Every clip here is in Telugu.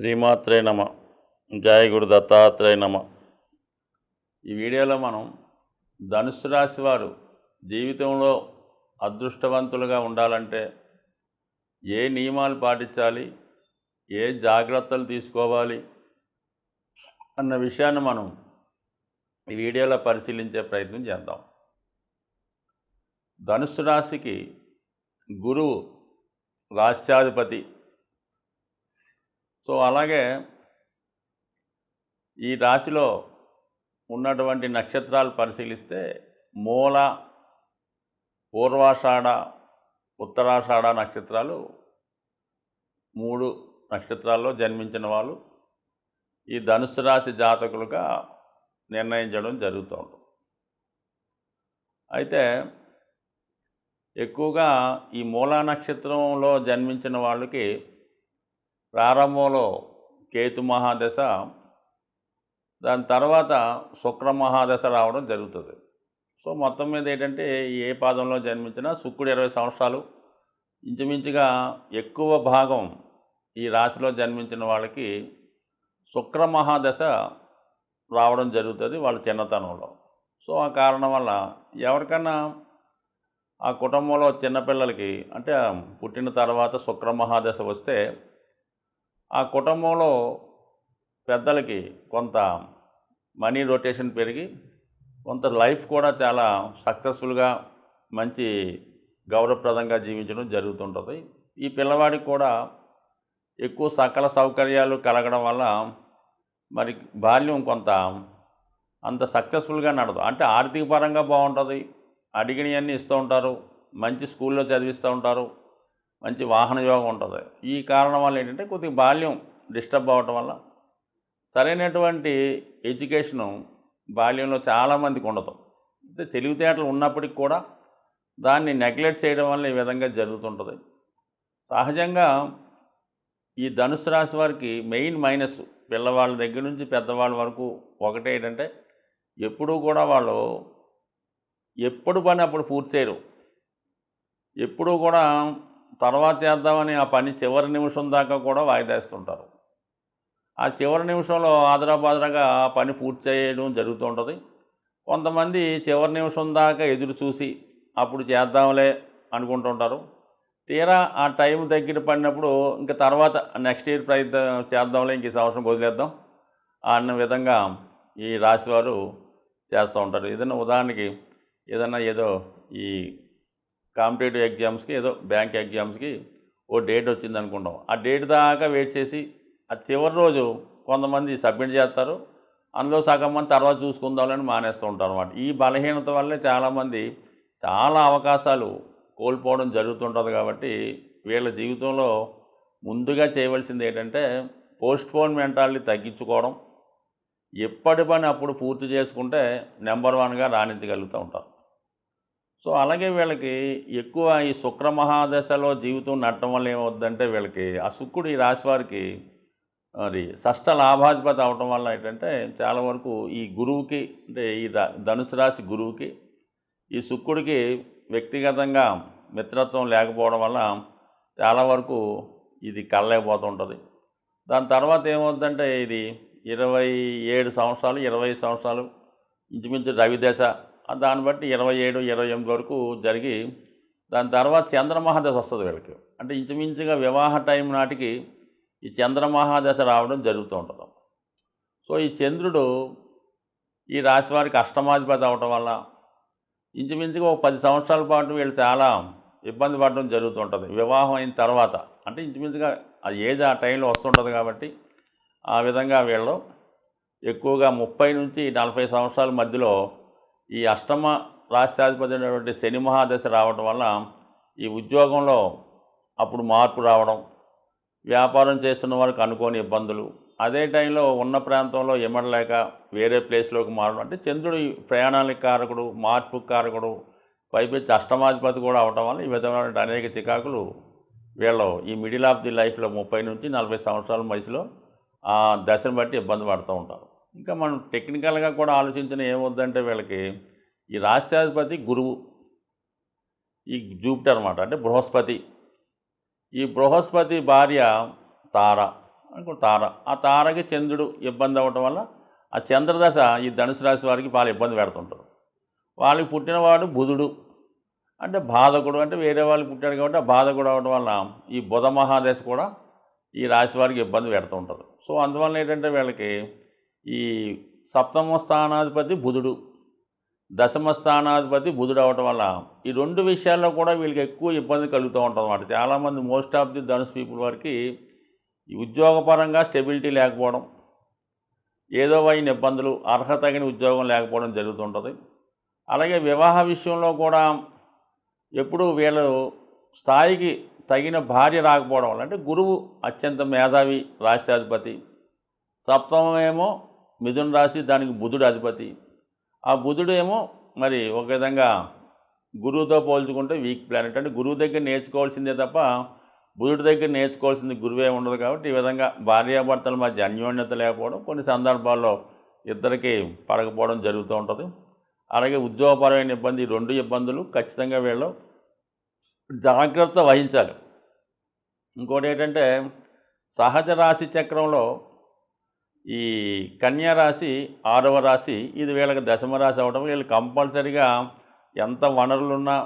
శ్రీమాత్రే నమ. జయ గురు దత్తాత్రేయ నమ. ఈ వీడియోలో మనం ధనుస్సు రాశి వారు జీవితంలో అదృష్టవంతులుగా ఉండాలంటే ఏ నియమాలు పాటించాలి, ఏ జాగ్రత్తలు తీసుకోవాలి అన్న విషయాన్ని మనం ఈ వీడియోలో పరిశీలించే ప్రయత్నం చేద్దాం. ధనుస్సు రాశికి గురువు రాశ్యాధిపతి. సో అలాగే ఈ రాశిలో ఉన్నటువంటి నక్షత్రాలు పరిశీలిస్తే మూల, పూర్వాషాఢ, ఉత్తరాషాఢ నక్షత్రాలు 3 నక్షత్రాల్లో జన్మించిన వాళ్ళు ఈ ధనుస్సు రాశి జాతకులుగా నిర్ణయించడం జరుగుతూ ఉంటుంది. అయితే ఎక్కువగా ఈ మూలా నక్షత్రంలో జన్మించిన వాళ్ళకి ప్రారంభంలో కేతు మహాదశ, దాని తర్వాత శుక్ర మహాదశ రావడం జరుగుతుంది. సో మొత్తం మీద ఏంటంటే ఏ పాదంలో జన్మించినా శుక్రుడు 20 సంవత్సరాలు, ఇంచుమించుగా ఎక్కువ భాగం ఈ రాశిలో జన్మించిన వాళ్ళకి శుక్ర మహాదశ రావడం జరుగుతుంది వాళ్ళ చిన్నతనంలో. సో ఆ కారణం వల్ల ఎవరికన్నా ఆ కుటుంబంలో చిన్నపిల్లలకి అంటే పుట్టిన తర్వాత శుక్ర మహాదశ వస్తే ఆ కుటుంబంలో పెద్దలకి కొంత మనీ రొటేషన్ పెరిగి కొంత లైఫ్ కూడా చాలా సక్సెస్ఫుల్గా మంచి గౌరవప్రదంగా జీవించడం జరుగుతుంటుంది. ఈ పిల్లవాడికి కూడా ఎక్కువ సకల సౌకర్యాలు కలగడం వల్ల మరి బాల్యం కొంత అంత సక్సెస్ఫుల్గా నడదు. అంటే ఆర్థిక పరంగా బాగుంటుంది, అడిగినవన్నీ ఇస్తూ ఉంటారు, మంచి స్కూల్లో చదివిస్తూ ఉంటారు, మంచి వాహన యోగం ఉంటుంది. ఈ కారణం వల్ల ఏంటంటే కొద్దిగా బాల్యం డిస్టర్బ్ అవ్వటం వల్ల సరైనటువంటి ఎడ్యుకేషను బాల్యంలో చాలామందికి ఉండదు. అంటే తెలివితేటలు ఉన్నప్పటికి కూడా దాన్ని నెగ్లెక్ట్ చేయడం వల్ల ఈ విధంగా జరుగుతుంటుంది. సహజంగా ఈ ధనుస్సు రాశి వారికి మెయిన్ మైనస్ పిల్లవాళ్ళ దగ్గర నుంచి పెద్దవాళ్ళ వరకు ఒకటే ఏంటంటే ఎప్పుడూ కూడా వాళ్ళు ఎప్పుడు పని అప్పుడు పూర్తి చేయరు. ఎప్పుడూ కూడా తర్వాత చేద్దామని ఆ పని చివరి నిమిషం దాకా కూడా వాయిదేస్తుంటారు. ఆ చివరి నిమిషంలో ఆదరాబాదరాగా ఆ పని పూర్తి చేయడం జరుగుతూ ఉంటుంది. కొంతమంది చివరి నిమిషం దాకా ఎదురు చూసి అప్పుడు చేద్దాంలే అనుకుంటుంటారు. తీరా ఆ టైం దగ్గర పడినప్పుడు ఇంకా తర్వాత నెక్స్ట్ ఇయర్ ప్రయత్నం చేద్దాంలే, ఇంక ఈ సంవత్సరం వదిలేద్దాం అన్న విధంగా ఈ రాశివారు చేస్తూ ఉంటారు. ఏదైనా ఉదాహరణకి ఏదో ఈ కాంపిటేటివ్ ఎగ్జామ్స్కి ఏదో బ్యాంక్ ఎగ్జామ్స్కి ఓ డేట్ వచ్చింది అనుకుంటాం. ఆ డేట్ దాకా వెయిట్ చేసి ఆ చివరి రోజు కొంతమంది సబ్మిట్ చేస్తారు, అందులో సగం మంది తర్వాత చూసుకుందామని మానేస్తూ ఉంటారు అన్నమాట. ఈ బలహీనత వల్లే చాలామంది చాలా అవకాశాలు కోల్పోవడం జరుగుతుంటుంది. కాబట్టి వీళ్ళ జీవితంలో ముందుగా చేయవలసింది ఏంటంటే పోస్ట్పోన్ మెంటాలిటీ తగ్గించుకోవడం, ఎప్పటి పని అప్పుడు పూర్తి చేసుకుంటే నెంబర్ 1గా రాణించగలుగుతూ ఉంటారు. సో అలాగే వీళ్ళకి ఎక్కువ ఈ శుక్ర మహాదశలో జీవితం నడటం వల్ల ఏమవుద్దంటే వీళ్ళకి ఆ శుక్రుడు ఈ రాశి వారికి మరి షష్ఠ లాభాధిపతి అవటం వల్ల ఏంటంటే చాలా వరకు ఈ గురువుకి అంటే ఈ ధనుసు రాశి గురువుకి ఈ శుక్రుడికి వ్యక్తిగతంగా మిత్రత్వం లేకపోవడం వల్ల చాలా వరకు ఇది కలలేకపోతుంటుంది. దాని తర్వాత ఏమవుద్దంటే ఇది 27 సంవత్సరాలు 20 సంవత్సరాలు ఇంచుమించు రవిదశ, దాన్ని బట్టి 27, 28 వరకు జరిగి దాని తర్వాత చంద్రమహాదశ వస్తుంది వీళ్ళకి. అంటే ఇంచుమించుగా వివాహ టైం నాటికి ఈ చంద్రమహాదశ రావడం జరుగుతూ ఉంటుంది. సో ఈ చంద్రుడు ఈ రాశి వారికి అష్టమాధిపతి అవటం వల్ల ఇంచుమించుగా ఒక 10 సంవత్సరాల పాటు వీళ్ళు చాలా ఇబ్బంది పడడం జరుగుతుంటుంది వివాహం అయిన తర్వాత. అంటే ఇంచుమించుగా ఆ ఏజ్ ఆ టైంలో వస్తుంటుంది కాబట్టి ఆ విధంగా వీళ్ళు ఎక్కువగా 30 నుంచి 40 సంవత్సరాల మధ్యలో ఈ అష్టమ రాష్ట్రాధిపతి అయినటువంటి శని మహాదశ రావడం వల్ల ఈ ఉద్యోగంలో అప్పుడు మార్పు రావడం, వ్యాపారం చేస్తున్న వారికి అనుకోని ఇబ్బందులు, అదే టైంలో ఉన్న ప్రాంతంలో ఇమడలేక వేరే ప్లేస్లోకి మారడం. అంటే చంద్రుడు ప్రయాణానికి కారకుడు, మార్పు కారకుడు, పైపెచ్చి అష్టమాధిపతి కూడా అవడం వల్ల ఈ విధమైన అనేక చికాకులు వీళ్ళు ఈ మిడిల్ ఆఫ్ ది లైఫ్లో 30 నుంచి 40 సంవత్సరాల వయసులో ఆ దశను బట్టి ఇబ్బంది పడుతూ ఉంటారు. ఇంకా మనం టెక్నికల్గా కూడా ఆలోచించిన ఏమవుద్దంటే వీళ్ళకి ఈ రాష్ట్రాధిపతి గురువు, ఈ జూపిటర్ అన్నమాట, అంటే బృహస్పతి. ఈ బృహస్పతి భార్య తార, ఇంకో తార. ఆ తారకి చంద్రుడు ఇబ్బంది అవ్వటం వల్ల ఆ చంద్రదశ ఈ ధనుసు రాశి వారికి చాలా ఇబ్బంది పెడుతుంటారు. వాళ్ళకి పుట్టినవాడు బుధుడు, అంటే బాధకుడు, అంటే వేరే వాళ్ళు పుట్టాడు కాబట్టి ఆ బాధకుడు అవ్వడం వల్ల ఈ బుధ మహాదశ కూడా ఈ రాశి వారికి ఇబ్బంది పెడుతూ ఉంటుంది. సో అందువల్ల ఏంటంటే వీళ్ళకి ఈ సప్తమ స్థానాధిపతి బుధుడు, దశమ స్థానాధిపతి బుధుడు అవ్వటం వల్ల ఈ రెండు విషయాల్లో కూడా వీళ్ళకి ఎక్కువ ఇబ్బంది కలుగుతూ ఉంటుంది అన్నమాట. చాలామంది మోస్ట్ ఆఫ్ ది ధనుసు పీపుల్ వారికి ఈ ఉద్యోగపరంగా స్టెబిలిటీ లేకపోవడం, ఏదో అయిన ఇబ్బందులు, అర్హత తగిన ఉద్యోగం లేకపోవడం జరుగుతుంటుంది. అలాగే వివాహ విషయంలో కూడా ఎప్పుడు వీళ్ళు స్థాయికి తగిన భార్య రాకపోవడం వల్ల, అంటే గురువు అత్యంత మేధావి రాష్ట్రాధిపతి, సప్తమేమో మిథున రాశి, దానికి బుధుడు అధిపతి. ఆ బుధుడు ఏమో మరి ఒక విధంగా గురువుతో పోల్చుకుంటే వీక్ ప్లానెట్, అంటే గురువు దగ్గర నేర్చుకోవాల్సిందే తప్ప బుధుడి దగ్గర నేర్చుకోవాల్సింది గురువే ఉండదు. కాబట్టి ఈ విధంగా భార్యాభర్తల మధ్య అన్యోన్యత లేకపోవడం, కొన్ని సందర్భాల్లో ఇద్దరికి పడకపోవడం జరుగుతూ ఉంటుంది. అలాగే ఉద్యోగపరమైన ఇబ్బంది, ఈ రెండు ఇబ్బందులు ఖచ్చితంగా వీళ్ళు జాగ్రత్త వహించాలి. ఇంకోటి ఏంటంటే సహజ రాశి చక్రంలో ఈ కన్యా రాశి 6వ రాశి, ఇది వీళ్ళకి దశమ రాశి అవ్వడం, వీళ్ళు కంపల్సరిగా ఎంత వనరులున్నా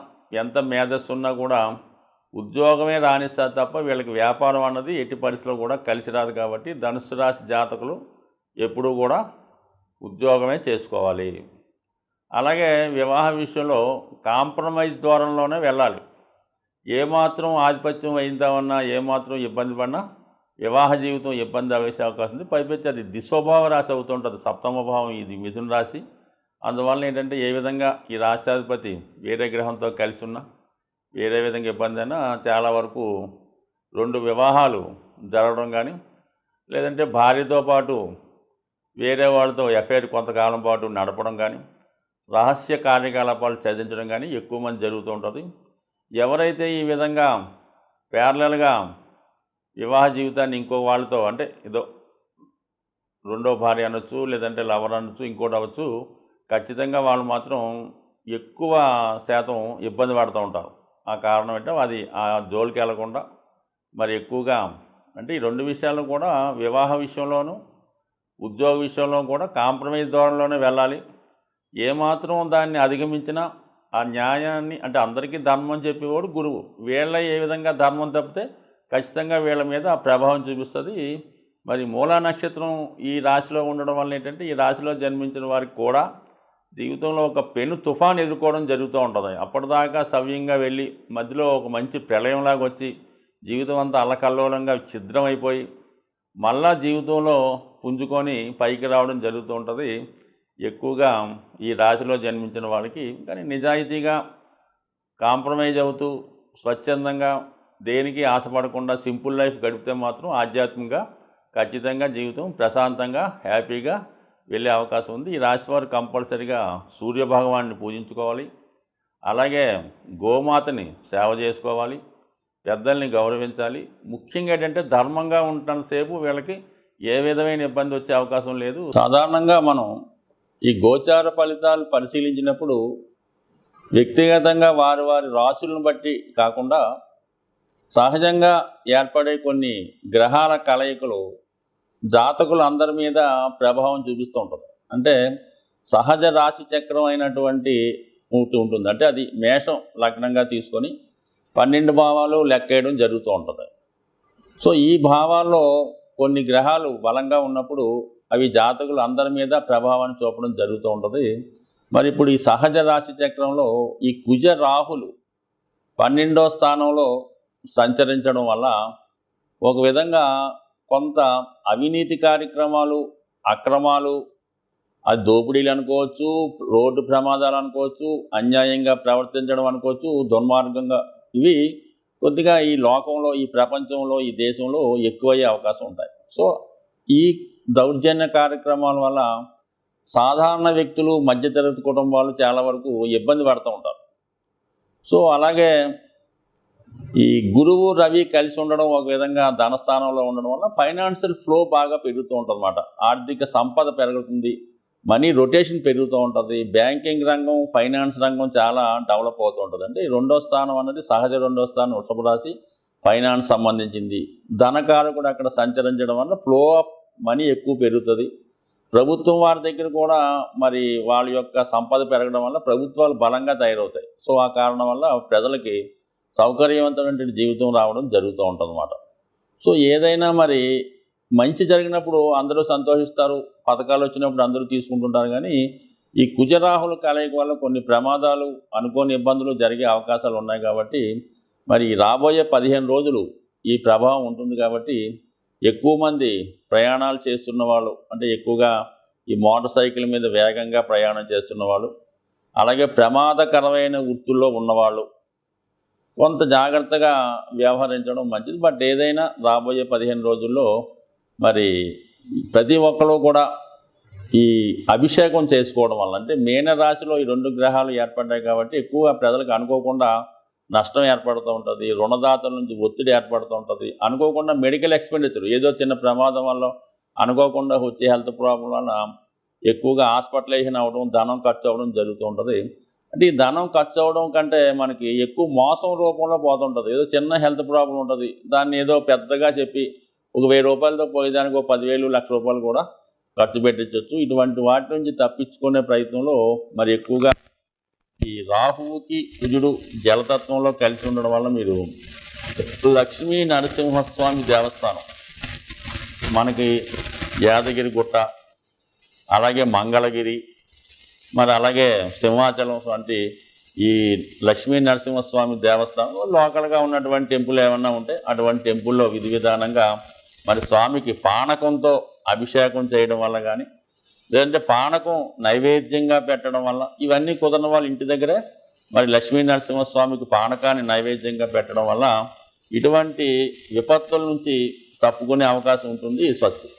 ఎంత మేధస్సు ఉన్నా కూడా ఉద్యోగమే రాణిస్తారు తప్ప వీళ్ళకి వ్యాపారం అన్నది ఎట్టి పరిస్థితిలో కూడా కలిసి రాదు. కాబట్టి ధనుసు రాశి జాతకులు ఎప్పుడూ కూడా ఉద్యోగమే చేసుకోవాలి. అలాగే వివాహ విషయంలో కాంప్రమైజ్ ద్వారంలోనే వెళ్ళాలి. ఏమాత్రం ఆధిపత్యం వహిద్దామన్నా, ఏమాత్రం ఇబ్బంది పడినా వివాహ జీవితం ఇబ్బంది వేసే అవకాశం ఉంది. పైపెచ్చి అది దిశోభావ రాశి అవుతుంటుంది, సప్తమ భావం ఇది మిథున రాశి. అందువల్ల ఏంటంటే ఏ విధంగా ఈ రాష్ట్రాధిపతి వేరే గ్రహంతో కలిసి ఉన్నా, వేరే విధంగా ఇబ్బంది అయినా చాలా వరకు 2 వివాహాలు జరగడం కానీ, లేదంటే భార్యతో పాటు వేరే వాళ్ళతో ఎఫైర్ కొంతకాలం పాటు నడపడం కానీ, రహస్య కార్యకలాపాలు చదివించడం కానీ ఎక్కువ మంది జరుగుతూ ఉంటుంది. ఎవరైతే ఈ విధంగా ప్యారలల్గా వివాహ జీవితాన్ని ఇంకో వాళ్ళతో, అంటే ఏదో రెండో భార్య అనొచ్చు, లేదంటే లవర్ అనొచ్చు, ఇంకోటి అవ్వచ్చు, ఖచ్చితంగా వాళ్ళు మాత్రం ఎక్కువ శాతం ఇబ్బంది పడుతూ ఉంటారు. ఆ కారణం ఏంటో అది ఆ జోలికి వెళ్లకుండా మరి ఎక్కువగా, అంటే ఈ రెండు విషయాల్లో కూడా వివాహ విషయంలోనూ ఉద్యోగ విషయంలో కూడా కాంప్రమైజ్ ధోరణిలోనే వెళ్ళాలి. ఏమాత్రం దాన్ని అధిగమించినా ఆ న్యాయాన్ని, అంటే అందరికీ ధర్మం చెప్పేవాడు గురువు, వీళ్ళ ఏ విధంగా ధర్మం తప్పితే ఖచ్చితంగా వీళ్ళ మీద ఆ ప్రభావం చూపిస్తుంది. మరి మూలా నక్షత్రం ఈ రాశిలో ఉండడం వల్ల ఏంటంటే ఈ రాశిలో జన్మించిన వారికి కూడా జీవితంలో ఒక పెను తుఫాను ఎదుర్కోవడం జరుగుతూ ఉంటుంది. అప్పటిదాకా సవ్యంగా వెళ్ళి మధ్యలో ఒక మంచి ప్రళయంలాగా వచ్చి జీవితం అంతా అల్లకల్లోలంగా ఛిద్రమైపోయి మళ్ళా జీవితంలో పుంజుకొని పైకి రావడం జరుగుతూ ఉంటుంది ఎక్కువగా ఈ రాశిలో జన్మించిన వాళ్ళకి. కానీ నిజాయితీగా కాంప్రమైజ్ అవుతూ స్వచ్ఛందంగా దేనికి ఆశపడకుండా సింపుల్ లైఫ్ గడిపితే మాత్రం ఆధ్యాత్మికంగా ఖచ్చితంగా జీవితం ప్రశాంతంగా హ్యాపీగా వెళ్ళే అవకాశం ఉంది. ఈ రాశి వారు కంపల్సరిగా సూర్యభగవాన్ని పూజించుకోవాలి. అలాగే గోమాతని సేవ చేసుకోవాలి, పెద్దల్ని గౌరవించాలి. ముఖ్యంగా ఏంటంటే ధర్మంగా ఉంటున్నంతసేపు వీళ్ళకి ఏ విధమైన ఇబ్బంది వచ్చే అవకాశం లేదు. సాధారణంగా మనం ఈ గోచార ఫలితాలు పరిశీలించినప్పుడు వ్యక్తిగతంగా వారి వారి రాశులను బట్టి కాకుండా సహజంగా ఏర్పడే కొన్ని గ్రహాల కలయికలు జాతకులు అందరి మీద ప్రభావం చూపిస్తూ ఉంటుంది. అంటే సహజ రాశి చక్రం అయినటువంటి ఉంటుంది, అంటే అది మేషం లగ్నంగా తీసుకొని 12 భావాలు లెక్కేయడం జరుగుతూ ఉంటుంది. సో ఈ భావాల్లో కొన్ని గ్రహాలు బలంగా ఉన్నప్పుడు అవి జాతకులు అందరి మీద ప్రభావాన్ని చూపడం జరుగుతూ ఉంటుంది. మరి ఇప్పుడు ఈ సహజ రాశి చక్రంలో ఈ కుజ రాహులు 12వ స్థానంలో సంచరించడం వల్ల ఒక విధంగా కొంత అవినీతి కార్యక్రమాలు, అక్రమాలు, అది దోపిడీలు అనుకోవచ్చు, రోడ్డు ప్రమాదాలు అనుకోవచ్చు, అన్యాయంగా ప్రవర్తించడం అనుకోవచ్చు, దుర్మార్గంగా, ఇవి కొద్దిగా ఈ లోకంలో, ఈ ప్రపంచంలో, ఈ దేశంలో ఎక్కువయ్యే అవకాశం ఉంటాయి. సో ఈ దౌర్జన్య కార్యక్రమాల వల్ల సాధారణ వ్యక్తులు, మధ్యతరగతి కుటుంబాలు చాలా వరకు ఇబ్బంది పడుతూ ఉంటారు. సో అలాగే ఈ గురువు రవి కలిసి ఉండడం ఒక విధంగా ధనస్థానంలో ఉండడం వల్ల ఫైనాన్షియల్ ఫ్లో బాగా పెరుగుతూ ఉంటుంది అన్నమాట. ఆర్థిక సంపద పెరుగుతుంది, మనీ రొటేషన్ పెరుగుతూ ఉంటుంది. బ్యాంకింగ్ రంగం, ఫైనాన్స్ రంగం చాలా డెవలప్ అవుతూ ఉంటుంది. అంటే 2వ స్థానం అన్నది సహజ 2వ స్థానం వృషభ రాశి, ఫైనాన్స్ సంబంధించింది, ధనకారకుడు అక్కడ సంచరించడం వల్ల ఫ్లో ఆఫ్ మనీ ఎక్కువ పెరుగుతుంది. ప్రభుత్వం వారి దగ్గర కూడా మరి వాళ్ళ యొక్క సంపద పెరగడం వల్ల ప్రభుత్వాలు బలంగా తయారవుతాయి. సో ఆ కారణం వల్ల ప్రజలకి సౌకర్యవంతమైన జీవితం రావడం జరుగుతూ ఉంటుంది అన్నమాట. సో ఏదైనా మరి మంచి జరిగినప్పుడు అందరూ సంతోషిస్తారు, పథకాలు వచ్చినప్పుడు అందరూ తీసుకుంటుంటారు. కానీ ఈ కుజరాహుల కలయిక వల్ల కొన్ని ప్రమాదాలు, అనుకోని ఇబ్బందులు జరిగే అవకాశాలు ఉన్నాయి. కాబట్టి మరి రాబోయే 15 రోజులు ఈ ప్రభావం ఉంటుంది. కాబట్టి ఎక్కువ మంది ప్రయాణాలు చేస్తున్న వాళ్ళు, అంటే ఎక్కువగా ఈ మోటార్ సైకిల్ మీద వేగంగా ప్రయాణం చేస్తున్న వాళ్ళు, అలాగే ప్రమాదకరమైన వృత్తుల్లో ఉన్నవాళ్ళు కొంత జాగ్రత్తగా వ్యవహరించడం మంచిది. బట్ ఏదైనా రాబోయే 15 రోజుల్లో మరి ప్రతి ఒక్కరు కూడా ఈ అభిషేకం చేసుకోవడం వల్ల, అంటే మీనరాశిలో ఈ 2 గ్రహాలు ఏర్పడ్డాయి కాబట్టి ఎక్కువగా ప్రజలకు అనుకోకుండా నష్టం ఏర్పడుతూ ఉంటుంది, రుణదాతల నుంచి ఒత్తిడి ఏర్పడుతూ ఉంటుంది, అనుకోకుండా మెడికల్ ఎక్స్పెండిచర్, ఏదో చిన్న ప్రమాదం వల్ల అనుకోకుండా వచ్చే హెల్త్ ప్రాబ్లం వల్ల ఎక్కువగా హాస్పిటలైజేషన్ అవ్వడం, ధనం ఖర్చు అవ్వడం జరుగుతూ ఉంటుంది. అంటే ఈ ధనం ఖర్చు అవ్వడం కంటే మనకి ఎక్కువ మోసం రూపంలో పోతుంటుంది. ఏదో చిన్న హెల్త్ ప్రాబ్లం ఉంటుంది, దాన్ని ఏదో పెద్దగా చెప్పి ఒక 1000 రూపాయలతో పోయేదానికి ఒక 10,000, 1,00,000 రూపాయలు కూడా ఖర్చు పెట్టించవచ్చు. ఇటువంటి వాటి నుంచి తప్పించుకునే ప్రయత్నంలో మరి ఎక్కువగా ఈ రాహువుకి కుజుడు జలతత్వంలో కలిసి ఉండడం వల్ల మీరు లక్ష్మీ నరసింహస్వామి దేవస్థానం మనకి యాదగిరి గుట్ట, అలాగే మంగళగిరి, మరి అలాగే సింహాచలం వంటి ఈ లక్ష్మీ నరసింహస్వామి దేవస్థానంలో లోకల్గా ఉన్నటువంటి టెంపుల్ ఏమన్నా ఉంటే అటువంటి టెంపుల్లో విధి విధానంగా మరి స్వామికి పానకంతో అభిషేకం చేయడం వల్ల కానీ, లేదంటే పానకం నైవేద్యంగా పెట్టడం వల్ల, ఇవన్నీ కుదరని వాళ్ళు ఇంటి దగ్గరే మరి లక్ష్మీ నరసింహస్వామికి పానకాన్ని నైవేద్యంగా పెట్టడం వల్ల ఇటువంటి విపత్తుల నుంచి తప్పుకునే అవకాశం ఉంటుంది. స్వస్తి.